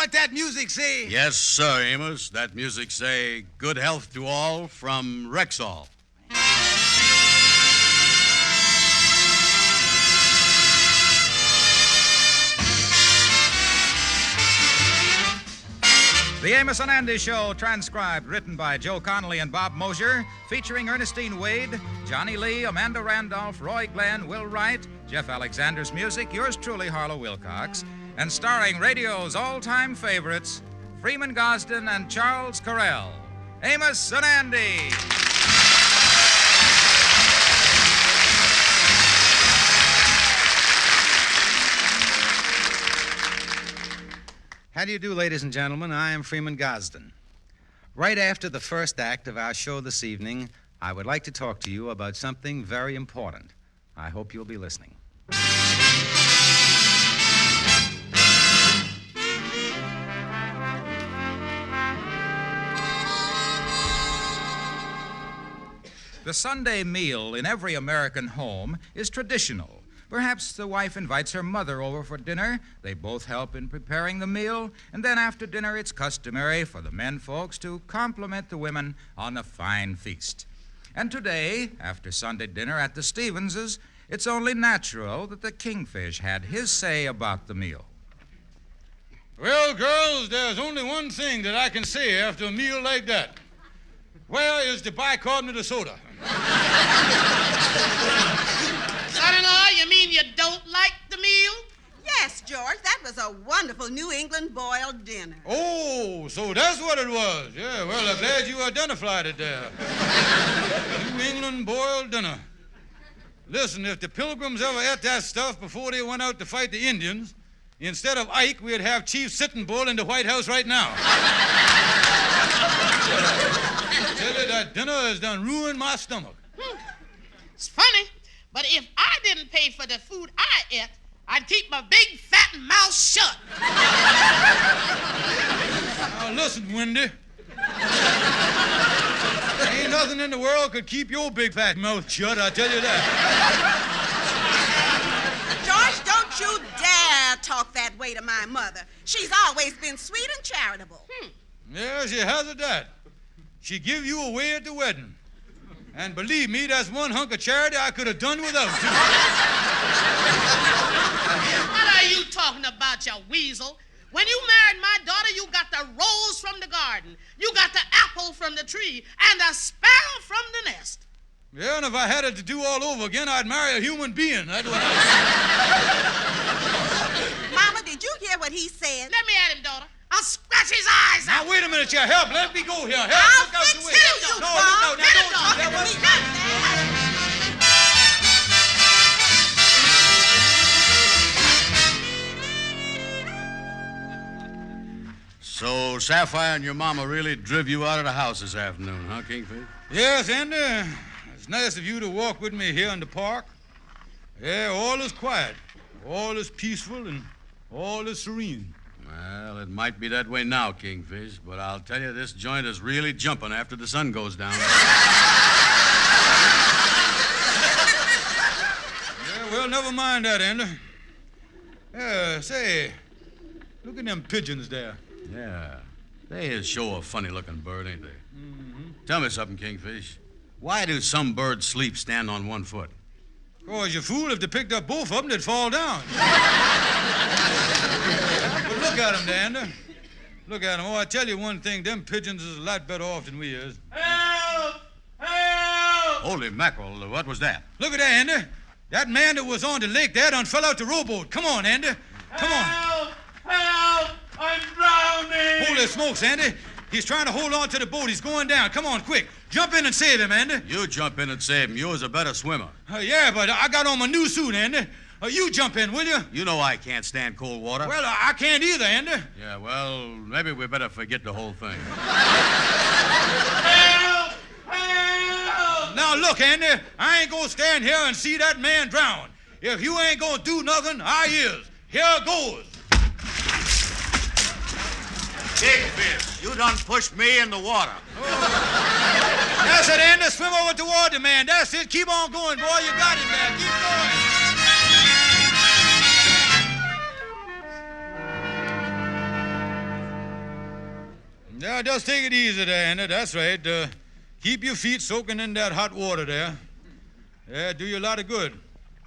what that music say? Yes, sir, Amos. That music say, good health to all from Rexall. The Amos and Andy Show, transcribed, written by Joe Connolly and Bob Mosier, featuring Ernestine Wade, Johnny Lee, Amanda Randolph, Roy Glenn, Will Wright, Jeff Alexander's music, yours truly, Harlow Wilcox, and starring radio's all-time favorites, Freeman Gosden and Charles Correll. Amos and Andy. How do you do, ladies and gentlemen? I am Freeman Gosden. Right after the first act of our show this evening, I would like to talk to you about something very important. I hope you'll be listening. The Sunday meal in every American home is traditional. Perhaps the wife invites her mother over for dinner. They both help in preparing the meal, and then after dinner it's customary for the men folks to compliment the women on a fine feast. And today, after Sunday dinner at the Stevenses, it's only natural that the Kingfish had his say about the meal. Well, girls, there's only one thing that I can say after a meal like that. Where is the bicarbonate of soda? Son-in-law, you mean you don't like the meal? Yes, George, that was a wonderful New England boiled dinner. Oh, so that's what it was. Yeah, well, I'm glad you identified it there. New England boiled dinner. Listen, if the Pilgrims ever ate that stuff before they went out to fight the Indians, instead of Ike, we'd have Chief Sitting Bull in the White House right now. I tell you, that dinner has done ruined my stomach. It's funny, but if I didn't pay for the food I ate, I'd keep my big fat mouth shut. Now listen, Wendy. Ain't nothing in the world could keep your big fat mouth shut, I tell you that. George, don't you dare talk that way to my mother. She's always been sweet and charitable. Yeah, she has it that. She give you away at the wedding. And believe me, that's one hunk of charity I could have done without, too. What are you talking about, you weasel? When you married my daughter, you got the rose from the garden, you got the apple from the tree, and the sparrow from the nest. Yeah, and if I had it to do all over again, I'd marry a human being. That's what Mama, did you hear what he said? Let me at him, daughter. I'll scratch his eyes out. Now, wait a minute, you. Help. Let me go here. Help. I'll Look out fix the way. it, you No, dog. look out. Now, Get him, don't dog. you. That was So Sapphire and your mama really driv you out of the house this afternoon, huh, Kingfish? Yes, Andy. It's nice of you to walk with me here in the park. Yeah, all is quiet, all is peaceful, and all is serene. Well, it might be that way now, Kingfish, but I'll tell you, this joint is really jumping after the sun goes down. Yeah, well, never mind that, Andy. Say, look at them pigeons there. Yeah, they is sure a funny-looking bird, ain't they? Mm-hmm. Tell me something, Kingfish. Why do some birds sleep stand on one foot? Oh, you fool, if they picked up both of them, they'd fall down. But look at them, Andy. Look at them. Oh, I tell you one thing, them pigeons is a lot better off than we is. Help! Help! Holy mackerel, what was that? Look at that, Andy. That man that was on the lake there done fell out the rowboat. Come on, Andy. Come on. Help! Help! I'm drowning! Holy smokes, Andy. He's trying to hold on to the boat. He's going down. Come on, quick. Jump in and save him, Andy. You jump in and save him. You're a better swimmer. Yeah, but I got on my new suit, Andy. You jump in, will you? You know I can't stand cold water. Well, I can't either, Andy. Yeah, well, maybe we better forget the whole thing. Help! Help! Now, look, Andy, I ain't gonna stand here and see that man drown. If you ain't gonna do nothing, I is. Here goes. Kingfish, you done pushed me in the water. That's it, Andy. Swim over toward the man. That's it. Keep on going, boy. You got it, man. Keep going. Yeah, just take it easy there, Andy. That's right. Keep your feet soaking in that hot water there. Yeah, do you a lot of good.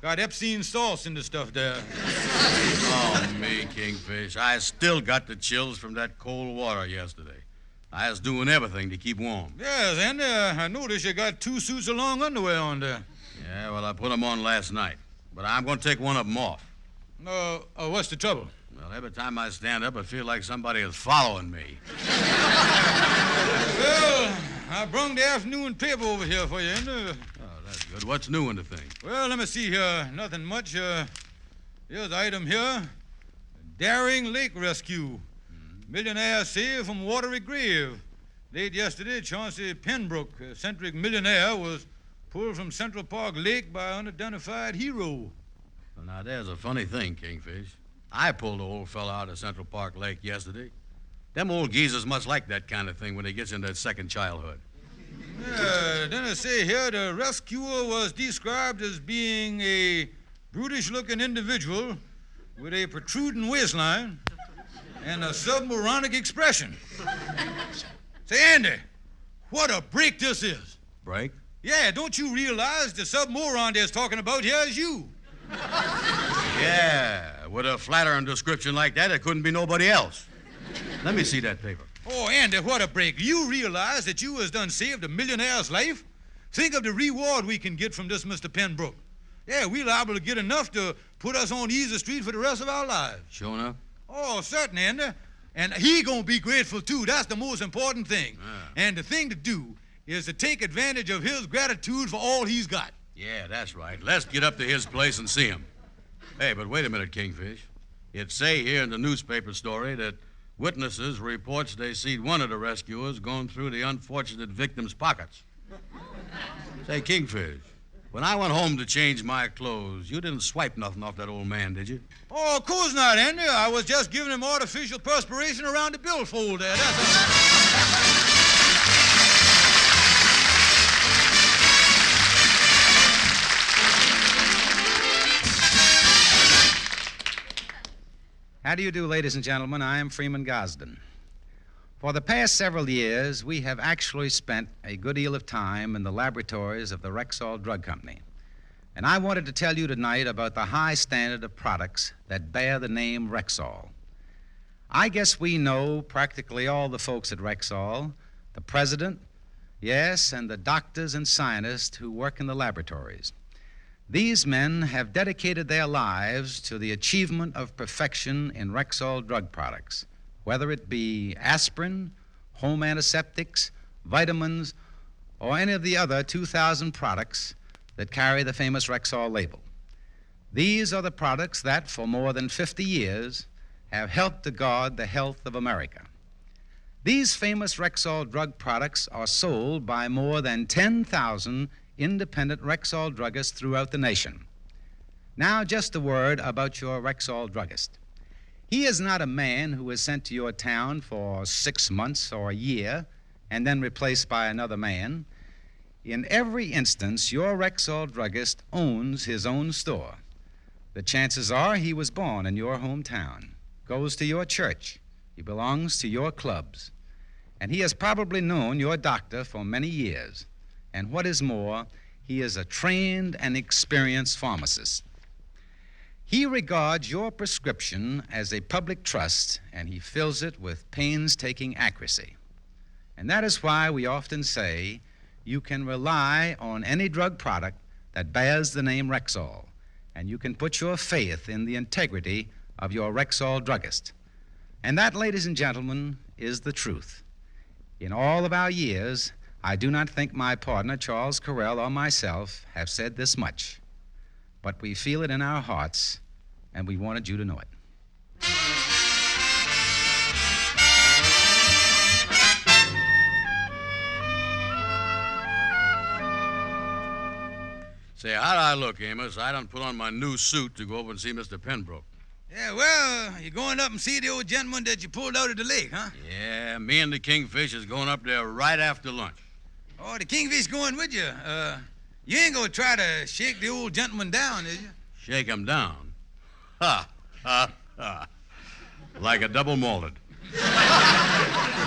Got Epstein sauce in the stuff there. Oh, me, Kingfish. I still got the chills from that cold water yesterday. I was doing everything to keep warm. Yes, Andy, I noticed you got 2 suits of long underwear on there. Yeah, well, I put them on last night. But I'm going to take one of them off. What's the trouble? Well, every time I stand up, I feel like somebody is following me. Well, I brung the afternoon paper over here for you, Andy. Oh, that's good. What's new in the thing? Well, let me see here. Nothing much. Here's an item here. Daring lake rescue. Millionaire saved from watery grave. Late yesterday, Chauncey Penbrook, eccentric millionaire, was pulled from Central Park Lake by unidentified hero. Well, now, there's a funny thing, Kingfish. I pulled the old fella out of Central Park Lake yesterday. Them old geezers must like that kind of thing when they gets into second childhood. Yeah, then I say here the rescuer was described as being a brutish-looking individual with a protruding waistline and a submoronic expression. Say, Andy, what a break this is. Break? Yeah, don't you realize the submoron they're talking about here is you? Yeah, with a flattering description like that, it couldn't be nobody else. Let me see that paper. Oh, Andy, what a break. You realize that you has done saved a millionaire's life? Think of the reward we can get from this Mr. Penbrook. Yeah, we're liable to get enough to put us on easy street for the rest of our lives. Sure enough? Oh, certainly, Andy. And he gonna be grateful, too. That's the most important thing. And the thing to do is to take advantage of his gratitude for all he's got. Yeah, that's right. Let's get up to his place and see him. Hey, but wait a minute, Kingfish. It say here in the newspaper story that witnesses reports they seen one of the rescuers going through the unfortunate victim's pockets. Say, Kingfish, when I went home to change my clothes, you didn't swipe nothing off that old man, did you? Oh, of course not, Andy. I was just giving him artificial perspiration around the billfold there. That's all. How do you do, ladies and gentlemen? I am Freeman Gosden. For the past several years, we have actually spent a good deal of time in the laboratories of the Rexall Drug Company. And I wanted to tell you tonight about the high standard of products that bear the name Rexall. I guess we know practically all the folks at Rexall, the president, yes, and the doctors and scientists who work in the laboratories. These men have dedicated their lives to the achievement of perfection in Rexall drug products, whether it be aspirin, home antiseptics, vitamins, or any of the other 2,000 products that carry the famous Rexall label. These are the products that, for more than 50 years, have helped to guard the health of America. These famous Rexall drug products are sold by more than 10,000 independent Rexall druggists throughout the nation. Now, just a word about your Rexall druggist. He is not a man who is sent to your town for 6 months or a year and then replaced by another man. In every instance, your Rexall druggist owns his own store. The chances are he was born in your hometown, goes to your church, he belongs to your clubs, and he has probably known your doctor for many years. And what is more, he is a trained and experienced pharmacist. He regards your prescription as a public trust, and he fills it with painstaking accuracy. And that is why we often say you can rely on any drug product that bears the name Rexall, and you can put your faith in the integrity of your Rexall druggist. And that, ladies and gentlemen, is the truth. In all of our years, I do not think my partner, Charles Carell, or myself have said this much, but we feel it in our hearts, and we wanted you to know it. Say, how'd I look, Amos? I done put on my new suit to go over and see Mr. Penbrook. Yeah, well, you're going up and see the old gentleman that you pulled out of the lake, huh? Yeah, me and the Kingfish is going up there right after lunch. Oh, the Kingfish going with you. You ain't gonna try to shake the old gentleman down, is you? Shake him down. Ha, ha, ha. Like a double malted.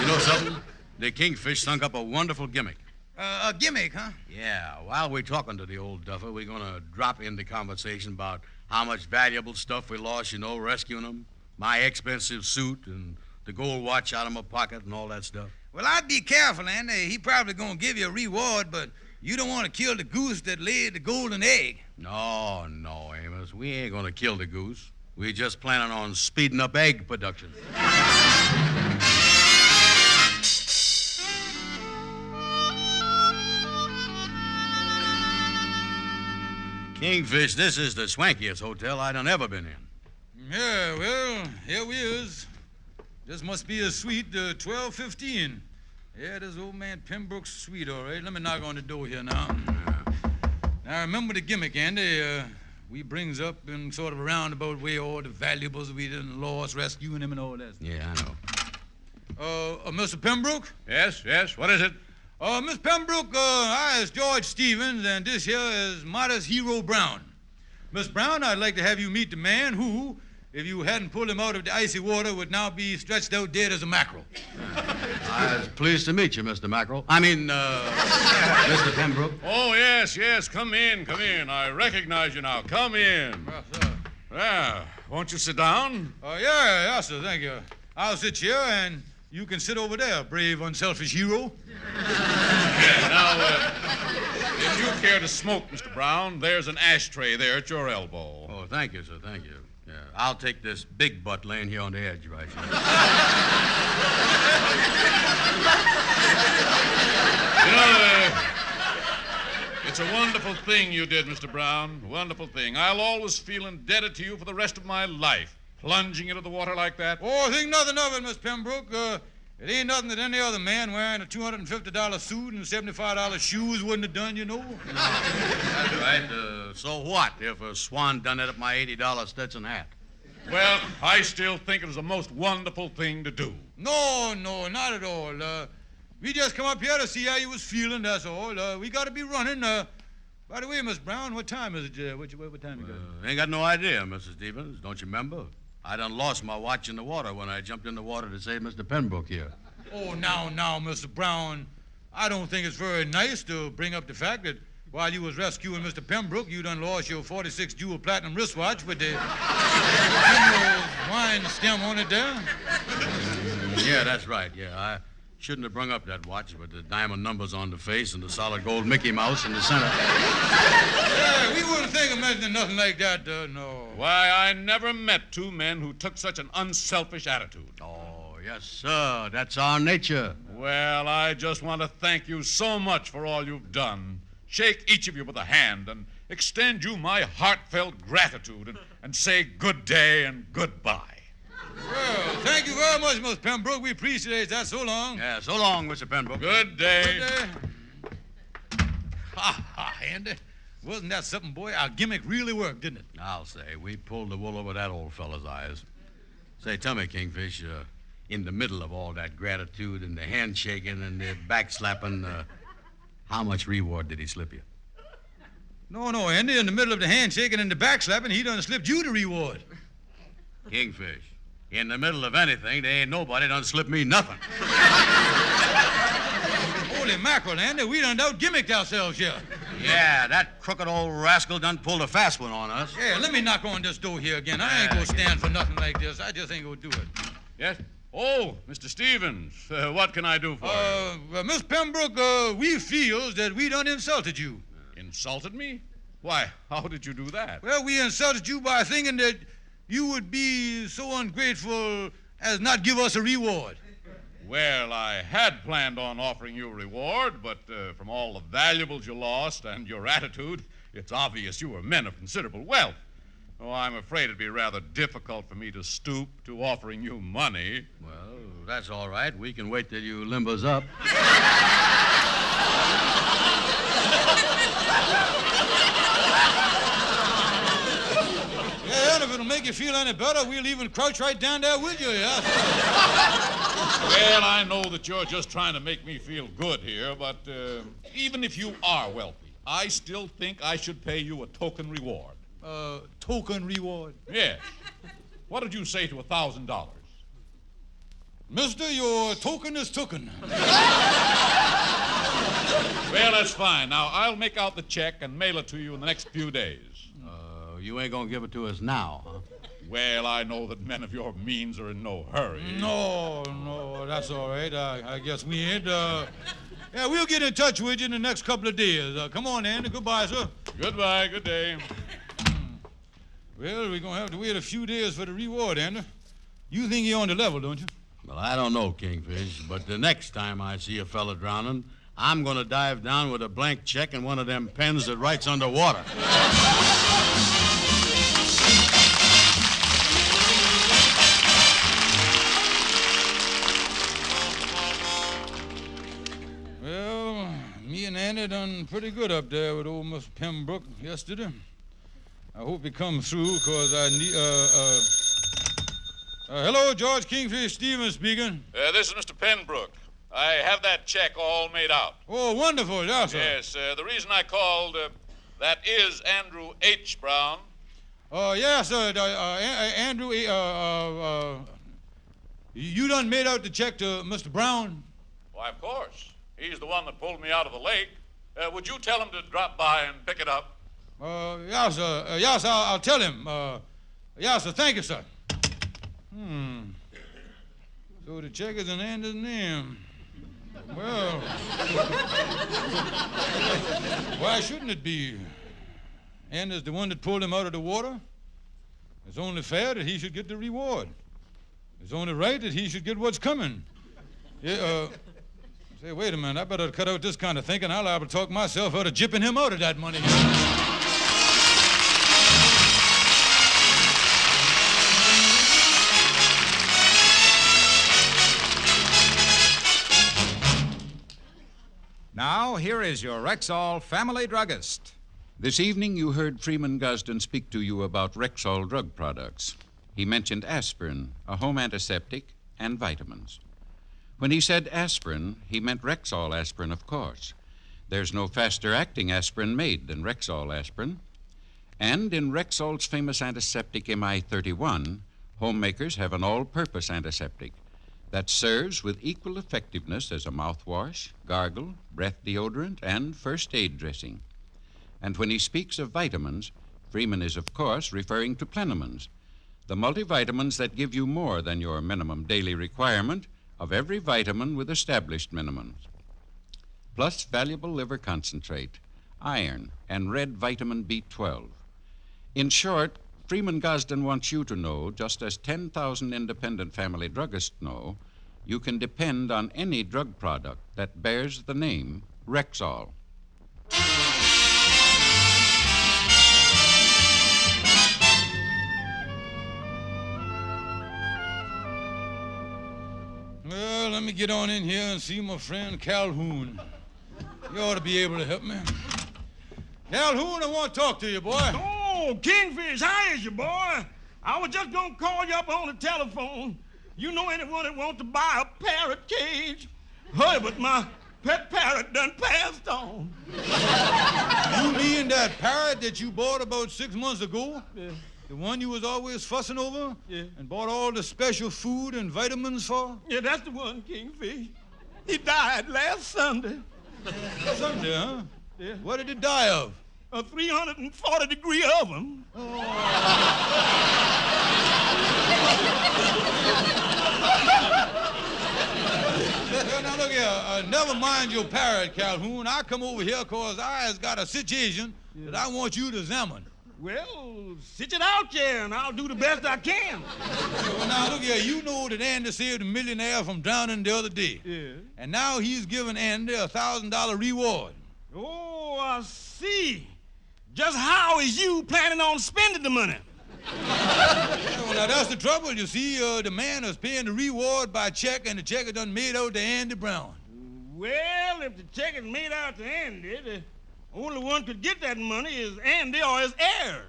You know something? The Kingfish sunk up a wonderful gimmick. A gimmick, huh? Yeah, while we're talking to the old duffer, we're going to drop in the conversation about how much valuable stuff we lost, rescuing him. My expensive suit and the gold watch out of my pocket and all that stuff. Well, I'd be careful, Andy. He probably gonna give you a reward, but you don't want to kill the goose that laid the golden egg. No, Amos. We ain't going to kill the goose. We're just planning on speeding up egg production. Kingfish, this is the swankiest hotel I done ever been in. Yeah, well, here we is. This must be a suite 1215. Yeah, this old man Pembroke's suite, all right. Let me knock on the door here now. Now, remember the gimmick, Andy. We brings up in sort of a roundabout way all the valuables we done lost, rescuing them and all that. Yeah, I know. Mr. Pembroke? Yes, what is it? Miss Pembroke, I is George Stevens, and this here is Modest Hero Brown. Miss Brown, I'd like to have you meet the man who, if you hadn't pulled him out of the icy water, would now be stretched out dead as a mackerel. I was pleased to meet you, Mr. Mackerel. Mr. Pembroke. Oh, yes, come in. I recognize you now. Come in. Yes, sir. Yeah, won't you sit down? Yeah, sir, thank you. I'll sit here, and you can sit over there, brave, unselfish hero. Now, if you care to smoke, Mr. Brown, there's an ashtray there at your elbow. Oh, thank you, sir, thank you. Yeah, I'll take this big butt laying here on the edge right here. It's a wonderful thing you did, Mr. Brown. Wonderful thing. I'll always feel indebted to you for the rest of my life. Plunging into the water like that. Oh, think nothing of it, Miss Pembroke. It ain't nothing that any other man wearing a $250 suit and $75 shoes wouldn't have done, you know. That's right. So what if a swan done it at my $80 Stetson hat? Well, I still think it was the most wonderful thing to do. No, not at all. We just come up here to see how you was feeling, that's all. We got to be running. By the way, Miss Brown, what time is it? What time you got? Ain't got no idea, Mrs. Stevens. Don't you remember? I done lost my watch in the water when I jumped in the water to save Mr. Pembroke here. Oh, now, Mr. Brown, I don't think it's very nice to bring up the fact that while you was rescuing Mr. Pembroke, you done lost your 46-jewel platinum wristwatch with the wine stem on it there. Yeah, that's right. Yeah, I shouldn't have brung up that watch with the diamond numbers on the face and the solid gold Mickey Mouse in the center. Yeah, we wouldn't think of mentioning nothing like that, no. Why, I never met two men who took such an unselfish attitude. Oh, yes, sir. That's our nature. Well, I just want to thank you so much for all you've done. Shake each of you with a hand and extend you my heartfelt gratitude and say good day and goodbye. Well, thank you very much, Miss Pembroke. We appreciate that. So long. Yeah, so long, Mr. Pembroke. Good day. Good day. Ha, Andy. Wasn't that something, boy? Our gimmick really worked, didn't it? I'll say, we pulled the wool over that old fella's eyes. Say, tell me, Kingfish, in the middle of all that gratitude and the handshaking and the backslapping, how much reward did he slip you? No, Andy. In the middle of the handshaking and the backslapping, he done slipped you the reward. Kingfish, in the middle of anything, there ain't nobody done slip me nothing. Holy mackerel, Andy. We done out-gimmicked ourselves here. Yeah, that crooked old rascal done pulled a fast one on us. Yeah, let me knock on this door here again. I ain't gonna stand for nothing like this. I just ain't gonna do it. Yes? Oh, Mr. Stevens, what can I do for you? Well, Miss Pembroke, we feels that we done insulted you. Insulted me? Why, how did you do that? Well, we insulted you by thinking that you would be so ungrateful as not give us a reward. Well, I had planned on offering you a reward, but from all the valuables you lost and your attitude, it's obvious you were men of considerable wealth. Oh, I'm afraid it'd be rather difficult for me to stoop to offering you money. Well, that's all right. We can wait till you limbers up. Yeah, and if it'll make you feel any better, we'll even crouch right down there with you, yeah? Well, I know that you're just trying to make me feel good here, but even if you are wealthy, I still think I should pay you a token reward. Token reward? Yes. What did you say to $1,000? Mister, your token is tooken. Well, that's fine. Now, I'll make out the check and mail it to you in the next few days. You ain't gonna give it to us now, huh? Well, I know that men of your means are in no hurry. No, that's all right. I guess we ain't. Yeah, we'll get in touch with you in the next couple of days. Come on, Andy. Goodbye, sir. Goodbye. Good day. Well, we're going to have to wait a few days for the reward, Andy. You think you're on the level, don't you? Well, I don't know, Kingfish, but the next time I see a fella drowning, I'm gonna dive down with a blank check and one of them pens that writes underwater. Well, me and Andy done pretty good up there with old Miss Pembroke yesterday. I hope he comes through, because I need, hello, George Kingfish Stevens speaking. This is Mr. Penbrook. I have that check all made out. Oh, wonderful, yes, sir. Yes, the reason I called, that is Andrew H. Brown. Yes, sir, Andrew, you done made out the check to Mr. Brown? Why, of course. He's the one that pulled me out of the lake. Would you tell him to drop by and pick it up? Yes, sir. Yes, I'll tell him. Yes, sir. Thank you, sir. So the check is in Andy's name. Well, why shouldn't it be? Andy's the one that pulled him out of the water. It's only fair that he should get the reward. It's only right that he should get what's coming. Yeah, say, wait a minute. I better cut out this kind of thinking. I'll have to talk myself out of jipping him out of that money. Now, here is your Rexall family druggist. This evening, you heard Freeman Gusden speak to you about Rexall drug products. He mentioned aspirin, a home antiseptic, and vitamins. When he said aspirin, he meant Rexall aspirin, of course. There's no faster-acting aspirin made than Rexall aspirin. And in Rexall's famous antiseptic MI31, homemakers have an all-purpose antiseptic that serves with equal effectiveness as a mouthwash, gargle, breath deodorant, and first aid dressing. And when he speaks of vitamins, Freeman is, of course, referring to plenamins, the multivitamins that give you more than your minimum daily requirement of every vitamin with established minimums, plus valuable liver concentrate, iron, and red vitamin B12. In short, Freeman Gusden wants you to know, just as 10,000 independent family druggists know, you can depend on any drug product that bears the name Rexall. Well, let me get on in here and see my friend Calhoun. You ought to be able to help me. Calhoun, I want to talk to you, boy. Oh, Kingfish, how is you, boy? I was just gonna call you up on the telephone. You know anyone that wants to buy a parrot cage? Hey, but my pet parrot done passed on. You mean that parrot that you bought about 6 months ago? Yeah. The one you was always fussing over? Yeah. And bought all the special food and vitamins for? Yeah, that's the one, Kingfish. He died last Sunday. Sunday, huh? Yeah. What did it die of? A 340-degree oven. Well, now look here. Never mind your parrot, Calhoun. I come over here because I has got a situation that I want you to examine. Well, sit it out there, and I'll do the best I can. Well, now look here. You know that Andy saved a millionaire from drowning the other day. Yeah. And now he's giving Andy a $1,000 reward. Oh, I see. Just how is you planning on spending the money? Yeah, well, now that's the trouble. You see, the man is paying the reward by check, and the check is done made out to Andy Brown. Well, if the check is made out to Andy, the only one could get that money is Andy or his heirs.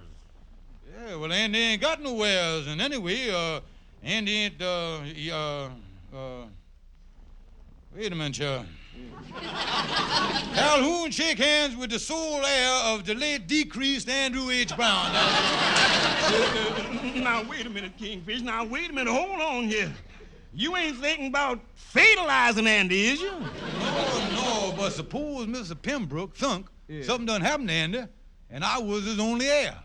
Yeah, well, Andy ain't got no heirs, and anyway, Andy ain't, wait a minute, Charlie. Calhoun, shake hands with the sole heir of the late decreased Andrew H. Brown. Now, wait a minute, Kingfish. Now, wait a minute. Hold on here. You ain't thinking about fatalizing Andy, is you? Oh, no, but suppose Mr. Pembroke thunk something done happened to Andy, and I was his only heir.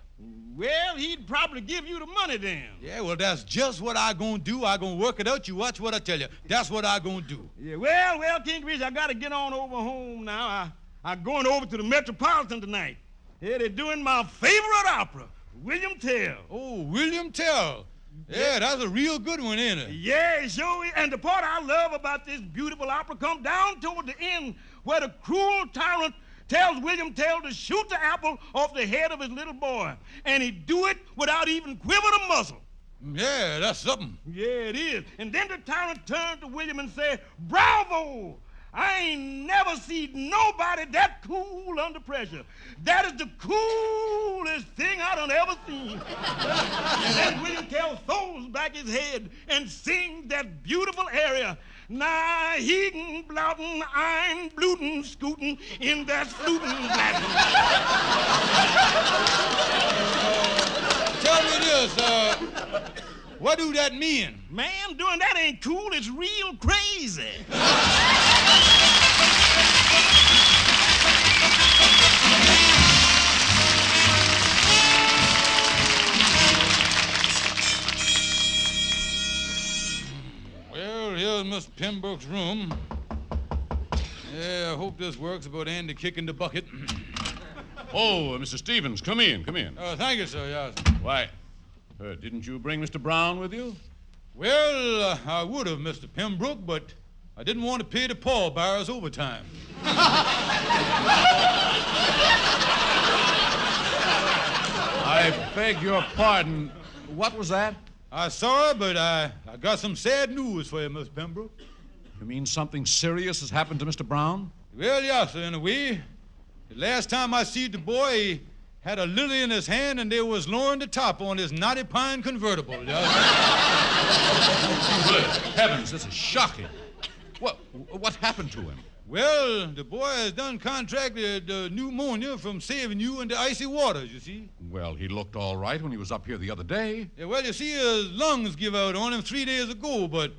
Well, he'd probably give you the money then. Yeah, well, that's just what I gonna do. I gonna work it out. You watch what I tell you. That's what I gonna do. Yeah, well, Kingfish, I gotta get on over home now. I'm going over to the Metropolitan tonight. Yeah, they're doing my favorite opera, William Tell. Oh, William Tell. Yeah, that's a real good one, ain't it? Yeah, it sure is. And the part I love about this beautiful opera comes down toward the end where the cruel tyrant tells William Tell to shoot the apple off the head of his little boy. And he do it without even quivering a muscle. Yeah, that's something. Yeah, it is. And then the tyrant turned to William and said, "Bravo! I ain't never seen nobody that cool under pressure. That is the coolest thing I done ever seen." And then William Tell throws back his head and sings that beautiful aria. "Na hegen blauten ein bluten scooten in that fluten blatten." Tell me this, what do that mean? Man, doing that ain't cool. It's real crazy. Well, here's Mr. Pembroke's room. Yeah, I hope this works about Andy kicking the bucket. Oh, Mr. Stevens, come in. Thank you, sir, yes. Why, didn't you bring Mr. Brown with you? Well, I would have, Mr. Pembroke, but I didn't want to pay the pallbearers overtime. I beg your pardon. What was that? I'm sorry, but I got some sad news for you, Mr. Pembroke. You mean something serious has happened to Mr. Brown? Well, yes, sir, in a way. The last time I see the boy, he had a lily in his hand and they was lowering the top on his knotty pine convertible. Good heavens, this is shocking. What happened to him? Well, the boy has done contracted pneumonia from saving you in the icy waters, you see. Well, he looked all right when he was up here the other day. Yeah, well, you see, his lungs give out on him 3 days ago, but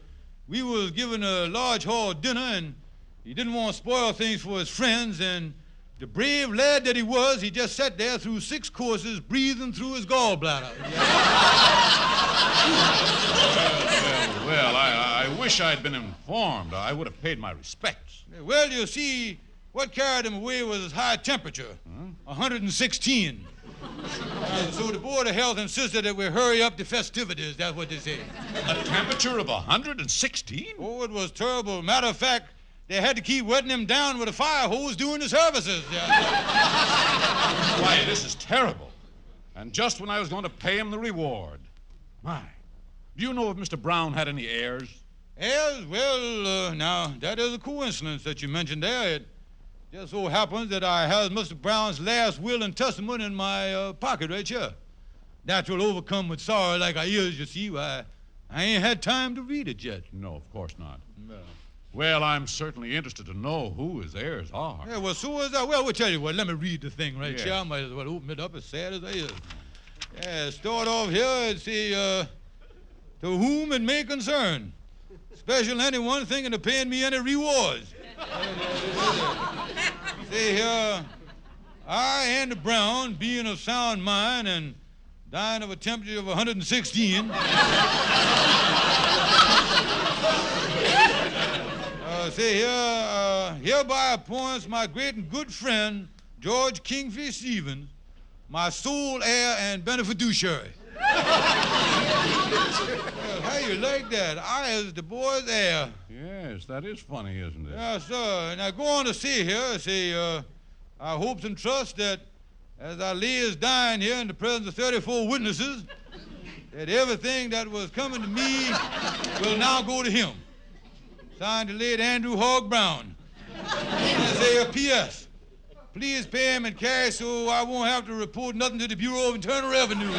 we was giving a large hall dinner, and he didn't want to spoil things for his friends, and the brave lad that he was, he just sat there through 6 courses breathing through his gallbladder. Well, I wish I'd been informed. I would have paid my respects. Well, you see, what carried him away was his high temperature, 116. So the Board of Health insisted that we hurry up the festivities. That's what they say. A temperature of 116? Oh, it was terrible. Matter of fact, they had to keep wetting him down with a fire hose during the services. Why, this is terrible. And just when I was going to pay him the reward. My, do you know if Mr. Brown had any heirs? Heirs? Well, now, that is a coincidence that you mentioned there. It just so happens that I have Mr. Brown's last will and testament in my pocket right here. Natural overcome with sorrow like I is, you see. I ain't had time to read it yet. No, of course not. No. Well, I'm certainly interested to know who his heirs are. Yeah, well, so is that. Well, we'll tell you what. Let me read the thing right Yeah. here. I might as well open it up as sad as I is. Yeah, start off here and see, to whom it may concern. Special anyone thinking of paying me any rewards. See here, I, Andy Brown, being of sound mind and dying of a temperature of 116. See here, hereby appoints my great and good friend, George Kingfish Stevens, my sole heir and beneficiary. Well, how you like that? I is the boy's heir. Yes, that is funny, isn't it? Yes, sir. And I go on to say here, I hopes and trust that as I lay his dying here in the presence of 34 witnesses, that everything that was coming to me will now go to him. Signed the late Andrew Hogg Brown. And say a P.S. Please pay him in cash so I won't have to report nothing to the Bureau of Internal Revenue. You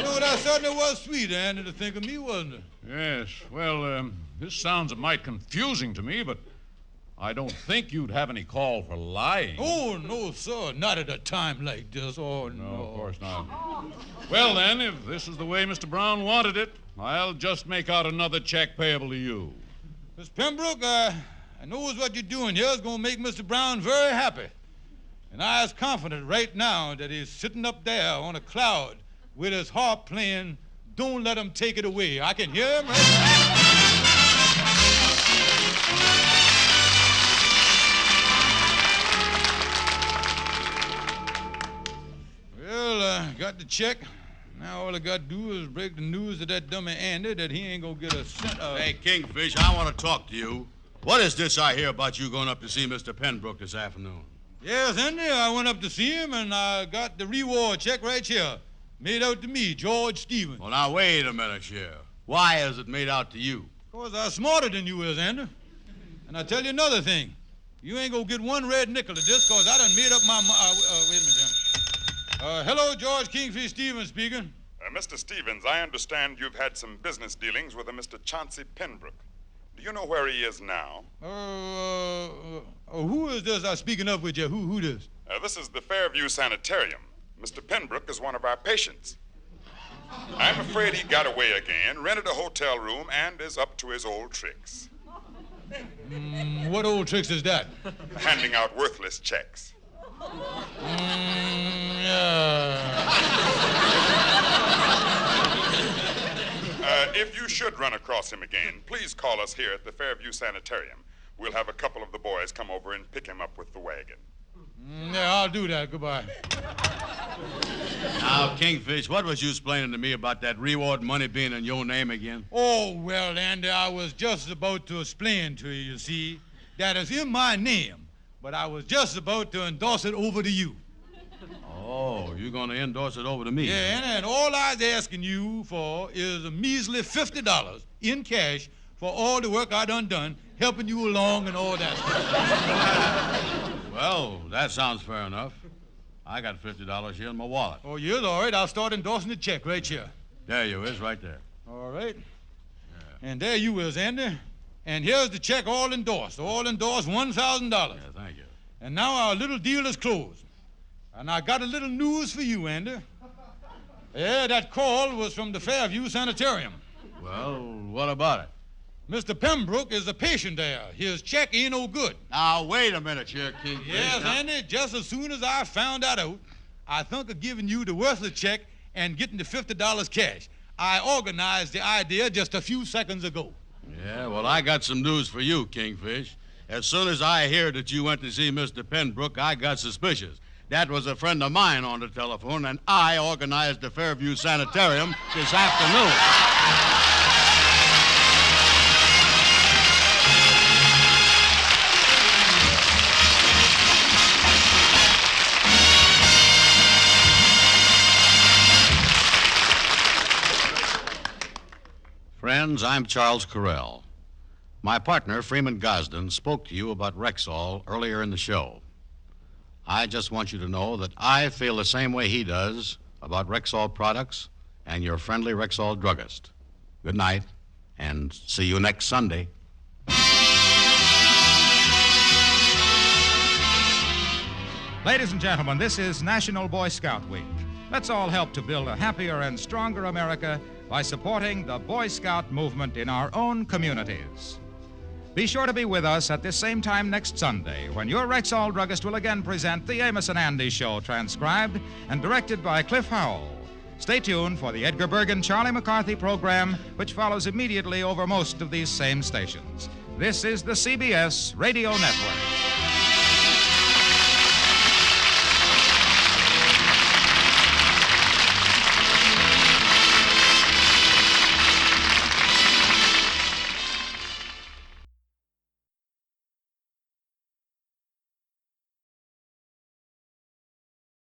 know, that certainly was sweet, Andy, to think of me, wasn't it? Yes. Well, this sounds a mite confusing to me, but I don't think you'd have any call for lying. Oh, no, sir. Not at a time like this. Oh, no. No, of course not. Well, then, if this is the way Mr. Brown wanted it, I'll just make out another check payable to you. Miss Pembroke, I knows what you're doing here is going to make Mr. Brown very happy. And I is confident right now that he's sitting up there on a cloud with his harp playing Don't Let Him Take It Away. I can hear him right now. Well, got the check. Now all I got to do is break the news to that dummy Andy that he ain't going to get a cent of... Hey, Kingfish, I want to talk to you. What is this I hear about you going up to see Mr. Pembroke this afternoon? Yes, Andy, I went up to see him, and I got the reward check right here. Made out to me, George Stevens. Well, now, wait a minute, Sheriff. Why is it made out to you? Because I'm smarter than you is, Andy. And I tell you another thing. You ain't going to get one red nickel of this, because I done made up my mind. Wait a minute, Jim. Hello, George Kingfish Stevens speaking. Mr. Stevens, I understand you've had some business dealings with a Mr. Chauncey Pembroke. Do you know where he is now? Who is this I'm speaking of with you? Who this? This is the Fairview Sanitarium. Mr. Pembroke is one of our patients. I'm afraid he got away again, rented a hotel room, and is up to his old tricks. What old tricks is that? Handing out worthless checks. If you should run across him again, please call us here at the Fairview Sanitarium. We'll have a couple of the boys come over and pick him up with the wagon. Yeah, I'll do that. Goodbye. Now, Kingfish, what was you explaining to me about that reward money being in your name again? Oh, well, Andy, I was just about to explain to you, see, that it's in my name, but I was just about to endorse it over to you. Oh, you're going to endorse it over to me? Yeah, and all I was asking you for is a measly $50 in cash for all the work I done helping you along and all that stuff. Well, that sounds fair enough. I got $50 here in my wallet. Oh, yes, all right. I'll start endorsing the check right here. There you is, right there. All right. Yeah. And there you is, Andy. And here's the check all endorsed $1,000. Yeah, thank you. And now our little deal is closed. And I got a little news for you, Andy. Yeah, that call was from the Fairview Sanitarium. Well, what about it? Mr. Pembroke is a patient there. His check ain't no good. Now, wait a minute here, Kingfish. Yes, Andy, just as soon as I found that out, I think of giving you the worthless check and getting the $50 cash. I organized the idea just a few seconds ago. Yeah, well, I got some news for you, Kingfish. As soon as I hear that you went to see Mr. Pembroke, I got suspicious. That was a friend of mine on the telephone, and I organized the Fairview Sanitarium this afternoon. Friends, I'm Charles Carell. My partner, Freeman Gosden, spoke to you about Rexall earlier in the show. I just want you to know that I feel the same way he does about Rexall products and your friendly Rexall druggist. Good night, and see you next Sunday. Ladies and gentlemen, this is National Boy Scout Week. Let's all help to build a happier and stronger America by supporting the Boy Scout movement in our own communities. Be sure to be with us at this same time next Sunday when your Rexall druggist will again present the Amos and Andy Show, transcribed and directed by Cliff Howell. Stay tuned for the Edgar Bergen Charlie McCarthy program, which follows immediately over most of these same stations. This is the CBS Radio Network.